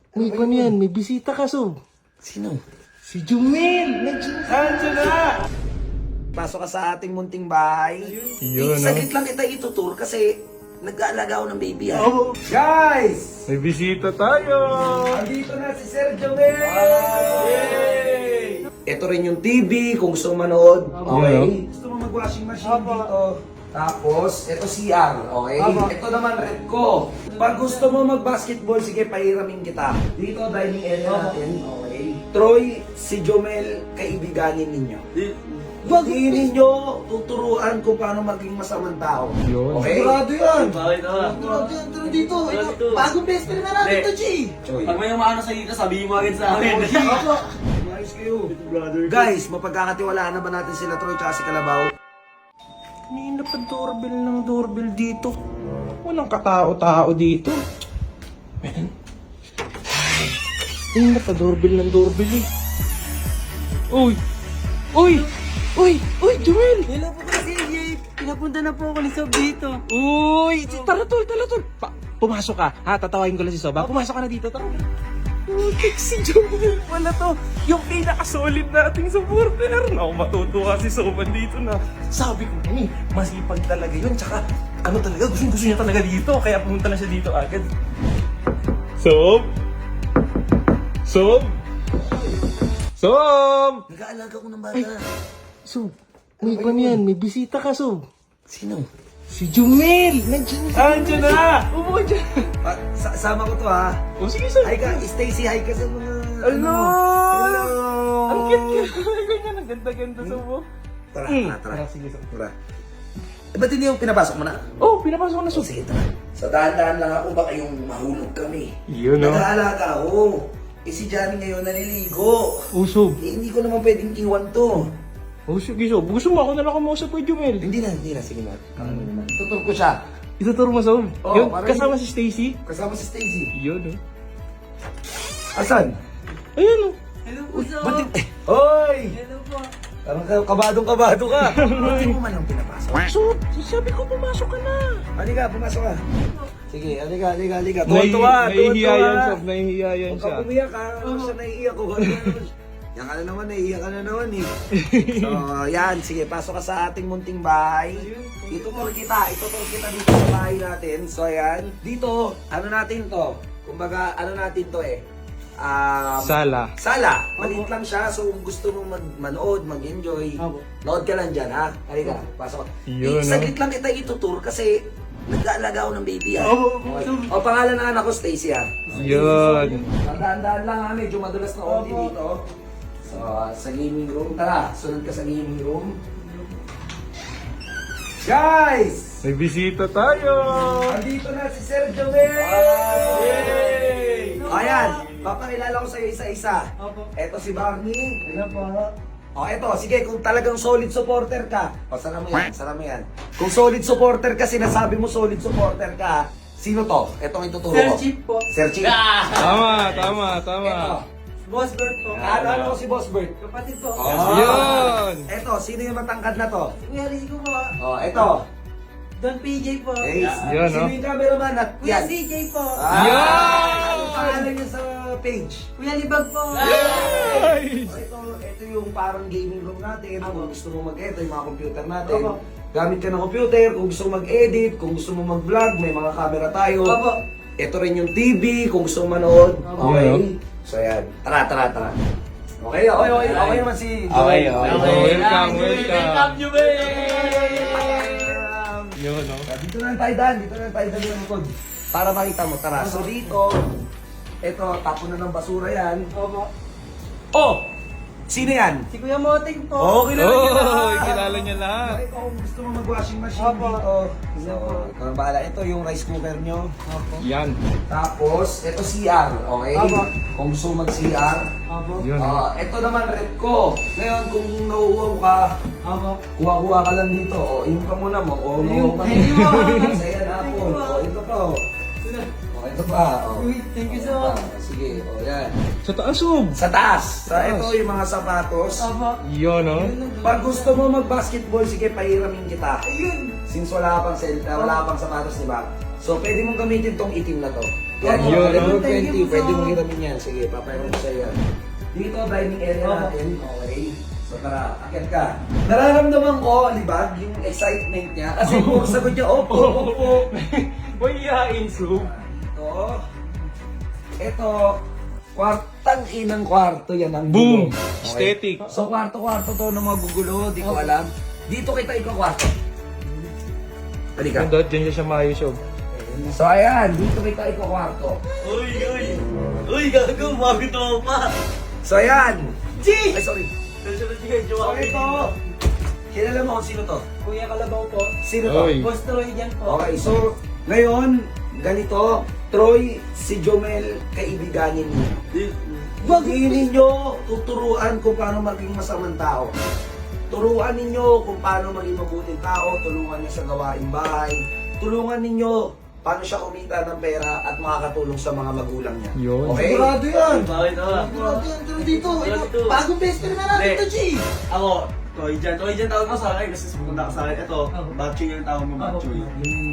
Uy, paano yan? May bisita ka, Sob. Sino? Si Jumel! Nandiyan na! Pasok ka sa ating munting bahay. Yun, no? Saglit lang kita itutur kasi nag-aalaga ako ng baby ha. Oo. Guys! May bisita tayo! Andito na si Sir Jomel! Yay! Ito rin yung TV kung gusto mo manood. Okay? Yeah. Gusto mo mag-washing machine dito. Tapos, ito CR, okay? Ito naman rep ko. Pag gusto mo mag-basketball, sige, pahiramin kita. Dito, dining area natin, okay? Troy, si Jomel, kaibiganin ninyo. Hindi ninyo tuturuan kung paano maging masamang tao. Yun. Okay? Sigurado yan. Bakit ka? Sigurado yan. Tara dito. Tara dito. Bagong best friend na natin Hindi. to, G. Choy. Pag may umaano sa dito, sabihin mo agad sa akin. Opo. Ayos kayo. Guys, mapagkakatiwalaan na ba natin sila Troy tsaka si Kalabaw? Kanina pa doorbell ng doorbell dito. Walang katao-tao dito. Men. Kanina pa doorbell ng doorbell eh. Uy! Uy! Uy! Uy, Jumel! Hello po kasi, Jay. Pinapunta na po ako ni Sob dito. Uy! Tara tol, tara tol! Pumasok ka, ha? Tatawain ko lang si Soba. Pumasok ka na dito, tara. Putik si Jumel pala to. Yung pinaka-solid nating supporter. Naku, matutuwa si Soban dito na. Sabi ko, masipag talaga yun. Tsaka, ano talaga, gusto niya talaga dito. Kaya pumunta na siya dito agad. Sob? Sob? Sob! Nag-aalaga ko ng bata. Sob, uy, paano yan? May bisita ka, Sob. Sino? Si Jumel! Nandiyan na! Umuha dyan! Sama ko to ha. O sige, Sob. Hi ka, Stacy, hi ka sa mga... Hello! Hello! Ang cute ka! Ganyan, ang ganda-ganda, Sob. oh. Tara, tara, tara. Sige, Sob. Tara. Ba't hindi yung pinapasok mo na? Oh, pinapasok ko na, Sob. Sige, tara. Sa dahan-dahan lang ako, baka yung mahulog kami. Yun, no? Nag-aalaga ako. Eh si Johnny ngayon naliligo. Oh, Sob. Eh, hindi ko naman pwedeng iwan to. Oh, sige, Sob. Gusto mo ako na lang kumausap kay Jumel. Hindi na. Sige na. Tutur ko siya. Ituturo mo, Sob. Oo, Yun, parang- kasama si Stacy. Kasama si Stacy. Yun, oh. Asan? Ayun, oh. Hello po, Sob. Ba't Hoy! Hello po. Parang kabadong-kabado ka. Hindi mo man yung pinapasok. Sob, sabi ko pumasok ka na. Halika, pumasok ka. Sige, halika. Tuwa-tuwa. Nahihiya yan, Sob. Nahihiya yan Huwag siya. ka umiyak ha. Ano siya naiiyak ko? Yan ka na naman, naiiyak ka na naman eh. So, yan. Sige, pasok ka sa ating munting bahay. Itutur kita dito sa bahay natin. So, yan. Dito, ano natin to? Kumbaga, ano natin to eh? Sala. Sala. Maliit lang siya. So, kung gusto mong manood, mag-enjoy, nood ka lang dyan, ha? Halika, pasok. Yun, Saglit lang kita itutur kasi nag-aalaga ako ng baby, ha? Oo, Okay. O, pangalan ng anak ko, Stacy, ha? Yun. Tandaan lang, ha? Medyo madulas na konti dito. So, sa gaming room. Tara, sunod ka sa gaming room. Guys! May bisita tayo. Andito na si Sir Jomel! Yay! Ayan, papakilala ko sa'yo isa-isa. Opo. Eto si Barney. Hello po. O eto, sige, kung talagang solid supporter ka, sana mo yan. Kung solid supporter ka, sinasabi mo solid supporter ka, sino to? Etong ituturo Sir ko. Chief po. Sir Chief. Tama. Eto. Boss Bert po. Ano ko si Boss Bert? Kapatid po. Yun. Eto, sino yung matangkad na to? Kuya Rico po. O, eto. Don PJ po. Ace. Yun, Sino no? yung cameraman at Kuya yan? CJ po. Yan! Ano pangalan niya sa page? Kuya Libag po. Ito yung parang gaming room natin. Kung gusto mo mag-edit, yung mga computer natin. Opo. Gamit ka ng computer. Kung gusto mo mag-edit, kung gusto mo mag-vlog, may mga camera tayo. Opo. Ito rin yung TV, kung gusto mo manood. Opo. Okay? Yeah. So yan. Tara. Okay naman si Okay. Welcome. Welcome, Jubel! Yun, no? Dito na tayo daan yung likod. Para makita mo, tara. So dito, ito, tapo na ng basura yan. Opo. Oh! Sino yan? Si Kuya Moting po. Oh, kilala niyo na. Kilala niya lahat. Ito, kung gusto mo mag-washing machine Opo. dito. So, ikaw ang bahala. Ito yung rice cooker nyo. Opo. Yan. Tapos, ito CR, okay? Opo. Kung gusto mo mag-CR. Opo. Yun. Ito naman rep ko. Ngayon, kung nauuwaw ka, Opo. kuha-kuha ka lang dito. O, yung ka muna mo. O, nauuwaw ka Thank you, muna. Saya na Thank po. you, O, ito pa. O, ito pa. O. Uy, thank you Ito so pa. much. Sige, o yan. Sa taas, Sob. Sa taas. Ito yung mga sapatos. Opo. Yun, no? Pag gusto mo mag-basketball, sige, pahiramin kita. Ayun. Since wala pang sapatos, di ba? So, pwede mong gamitin tong itim na to. Yan, Opo. yung Calibre Thank you 20, po. pwede mong hiramin yan. Sige, papayaw ko sa'yo yan. Dito, dining area Opo. natin. Okay. So tara, akit ka. Nararamdaman ko, Libag, yung excitement niya. Kasi kung sagot niya, opo, opo. May ihain, Sob. Ito, kwartang inang kwarto yan ang Boom! gulo. Aesthetic. So kwarto-kwarto to na magugulo, di ko alam. Dito kita ika-kwarto. Halika. Ganda, dyan siya maayos, Sob. So ayan, dito kita ika-kwarto. Uy, gago, mabit ako pa. So ayan. G! Ay, sorry. So ito, kilala mo kung sino to? Kuya Kalabaw po. Sino to? Oy. Boss Troy dyan po. Okay, so ngayon, ganito, Troy, si Jomel, kaibiganin niyo. Hindi ninyo tuturuan kung paano maging masamang tao. Turuan ninyo kung paano maging mabuting tao, tulungan niyo sa gawaing bahay, tulungan ninyo paano siya kumita ng pera at makakatulong sa mga magulang niya. Yun. Okay? Sigurado yan. Bakit ah? Sigurado yan. Pero dito, Pero ito, dito. bagong best friend na natin to, G! Ako, Toy Jan tawag mo sa akin kasi pumunta ka sa akin. Ito, Batchoy yung tawag mo, Batchoy.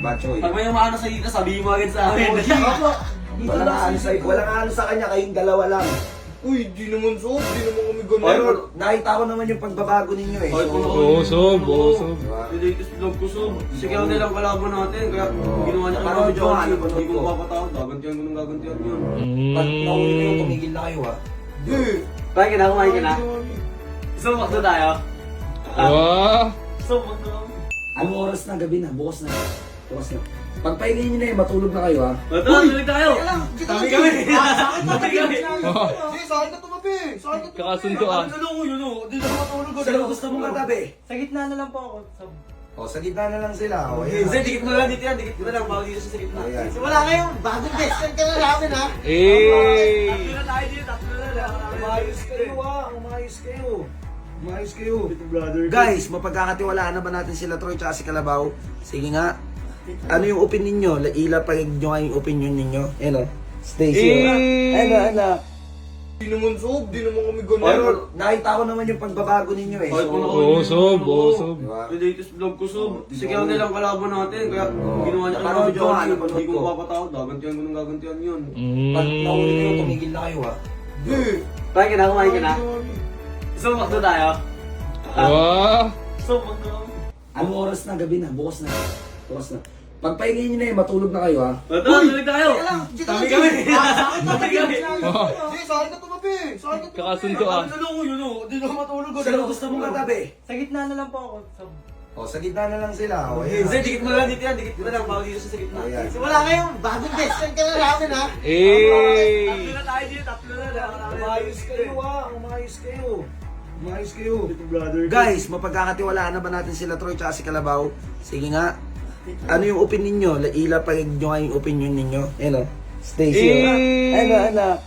Bachoy. Pag may umaano sa ika, sabihin mo agad sa akin. Opo. Dito Walang lang ano sa walang ano sa kanya, kayong dalawa lang. Uy, di naman so. Di naman kami Pero nakita ko naman yung pagbabago ninyo eh. Oy, So, puno ko. Oo, Sob. Oo, Sob. diba? Yung latest vlog ko, Sob. Sigaw nilang kalabo natin, kaya ginawa niya Napanood kami ko, Johnny. napanood Hindi ko ko. mapapatawad, gagantihan ko ng gagantihan yun. Pag nahuli kayo, tumigil na kayo ha. Kumain ka na, kumain ka na. So, magto tayo. Wow! So, magto. Anong oras na? Gabi na, bukas na. Bukas na. Pagpahingin nyo na yun, matulog na kayo ha. Magto, tuloy tayo. Sabi kami. Sabi kami. Sa akin na tumabi. Sa akin na tumabi. Kakasunduan. Ano ko yun, oh. Di na matulog ko. Sino gusto mong katabi? Sa gitna na lang po ako. O, sa gitna na lang sila. O, Hindi, dikit mo lang dito yan. Dikit mo lang. Bawal dito sa gitna. Ayan. Wala kayong bagong best friend ka na namin, ha? Eh! Tatlo na tayo dito. Tatlo na lang. Umayos kayo ha, umayos kayo. Umayos kayo. Brother. Guys, mapagkakatiwalaan na ba natin sila Troy tsaka si Kalabaw? Sige nga. Ano yung opinion nyo? Ilapag nyo nga yung opinion ninyo. Ano? Stacy. Eh! Ano? Di naman so. Di naman kami Pero nakita ko naman yung pagbabago ninyo eh. Oy, So, puno ko. Oo, Sob. Oo, Sob. diba? Yung latest vlog ko, Sob. Sigaw nilang kalabo natin, kaya ginawa niya kami Napanood ko, Johnny. napanood Hindi ko ko. mapapatawad, gagantihan ko ng gagantihan yun. Pag Mm. nahuli kayo, tumigil na kayo ha. Kumain ka na, kumain ka na. So, magto tayo. Wow! So, magto. Anong oras na? Gabi na, bukas na. Bukas na. Pagpahingin nyo na yun, matulog na kayo ha. Magto, tuloy tayo. Sabi kami. Sabi kami. Sa akin na tumabi. Sa akin na tumabi. Kakasunduan. Ano ko yun, oh. Di na matulog ko. Sino gusto mong katabi? Sa gitna na lang po ako. O, sa gitna na lang sila. O, Hindi, dikit mo lang dito yan. Dikit mo lang. Bawal dito sa gitna. Ayan. Wala kayong bagong best friend ka na namin, ha? Eh! Tatlo na tayo dito. Tatlo na lang. Umayos kayo ha, umayos kayo. Umayos kayo. Brother. Guys, mapagkakatiwalaan na ba natin sila Troy tsaka si Kalabaw? Sige nga. Ano yung opinion nyo? Ilapag nyo nga yung opinion ninyo. Ano? Stacy. Eh! Ano?